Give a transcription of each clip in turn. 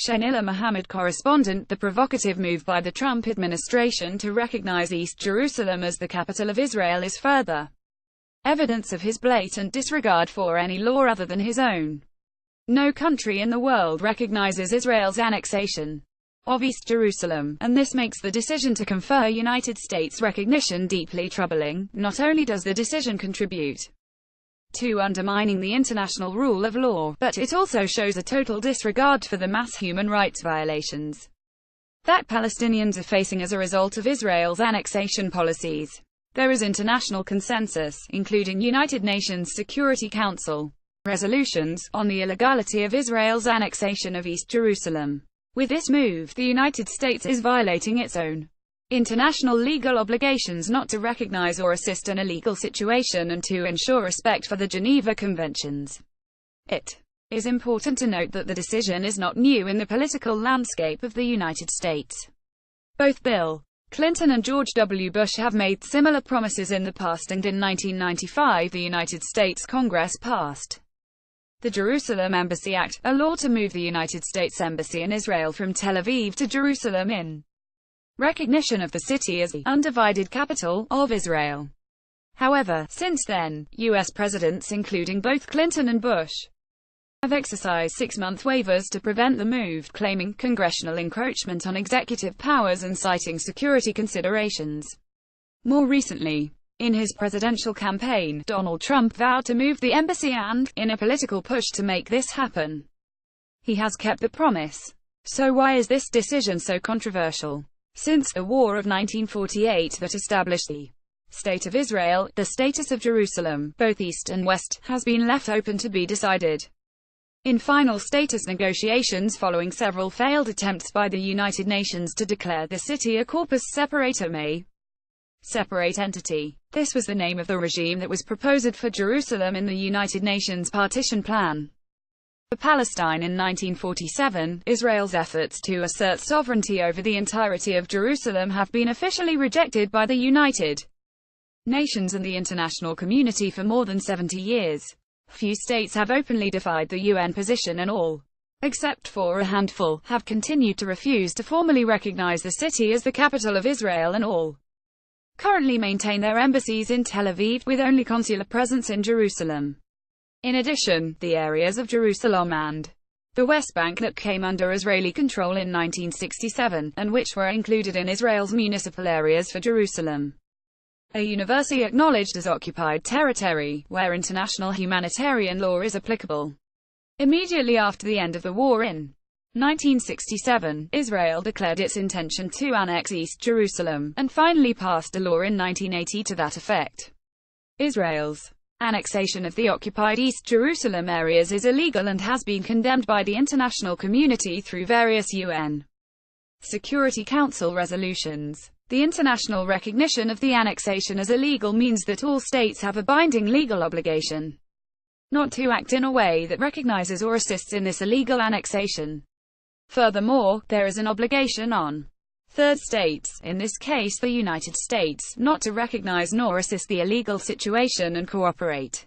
Shanila Mohammed correspondent. The provocative move by the Trump administration to recognize East Jerusalem as the capital of Israel is further evidence of his blatant disregard for any law other than his own. No country in the world recognizes Israel's annexation of East Jerusalem, and this makes the decision to confer United States recognition deeply troubling. Not only does the decision contribute to undermining the international rule of law, but it also shows a total disregard for the mass human rights violations that Palestinians are facing as a result of Israel's annexation policies. There is international consensus, including United Nations Security Council resolutions, on the illegality of Israel's annexation of East Jerusalem. With this move, the United States is violating its own international legal obligations not to recognize or assist an illegal situation and to ensure respect for the Geneva Conventions. It is important to note that the decision is not new in the political landscape of the United States. Both Bill Clinton and George W. Bush have made similar promises in the past, and in 1995 the United States Congress passed the Jerusalem Embassy Act, a law to move the United States Embassy in Israel from Tel Aviv to Jerusalem in recognition of the city as the undivided capital of Israel. However, since then, U.S. presidents including both Clinton and Bush have exercised 6-month waivers to prevent the move, claiming congressional encroachment on executive powers and citing security considerations. More recently, in his presidential campaign, Donald Trump vowed to move the embassy and, in a political push to make this happen, he has kept the promise. So why is this decision so controversial? Since the War of 1948 that established the State of Israel, the status of Jerusalem, both East and West, has been left open to be decided in final status negotiations following several failed attempts by the United Nations to declare the city a corpus separatum, a separate entity. This was the name of the regime that was proposed for Jerusalem in the United Nations partition plan for Palestine in 1947, Israel's efforts to assert sovereignty over the entirety of Jerusalem have been officially rejected by the United Nations and the international community for more than 70 years. Few states have openly defied the UN position, and all, except for a handful, have continued to refuse to formally recognize the city as the capital of Israel, and all currently maintain their embassies in Tel Aviv, with only consular presence in Jerusalem. In addition, the areas of Jerusalem and the West Bank that came under Israeli control in 1967, and which were included in Israel's municipal areas for Jerusalem, are universally acknowledged as occupied territory, where international humanitarian law is applicable. Immediately after the end of the war in 1967, Israel declared its intention to annex East Jerusalem, and finally passed a law in 1980 to that effect. Israel's annexation of the occupied East Jerusalem areas is illegal and has been condemned by the international community through various UN Security Council resolutions. The international recognition of the annexation as illegal means that all states have a binding legal obligation not to act in a way that recognizes or assists in this illegal annexation. Furthermore, there is an obligation on third states, in this case the United States, not to recognize nor assist the illegal situation and cooperate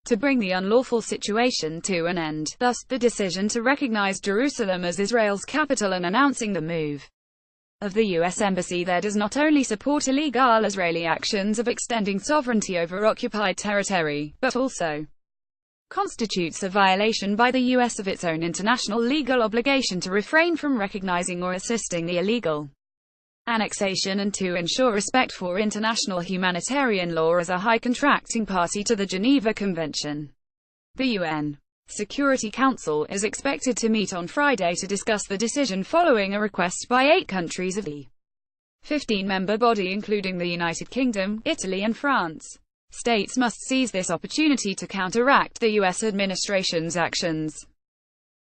to bring the unlawful situation to an end. Thus, the decision to recognize Jerusalem as Israel's capital and announcing the move of the U.S. Embassy there does not only support illegal Israeli actions of extending sovereignty over occupied territory, but also constitutes a violation by the U.S. of its own international legal obligation to refrain from recognizing or assisting the illegal annexation and to ensure respect for international humanitarian law as a high contracting party to the Geneva Convention. The UN Security Council is expected to meet on Friday to discuss the decision following a request by 8 countries of the 15-member body, including the United Kingdom, Italy and France. States must seize this opportunity to counteract the U.S. administration's actions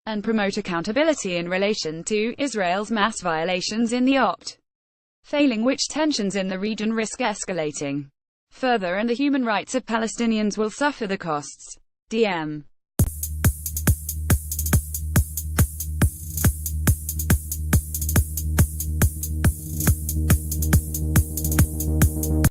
and promote accountability in relation to Israel's mass violations in the OPT, failing which tensions in the region risk escalating further and the human rights of Palestinians will suffer the costs. DM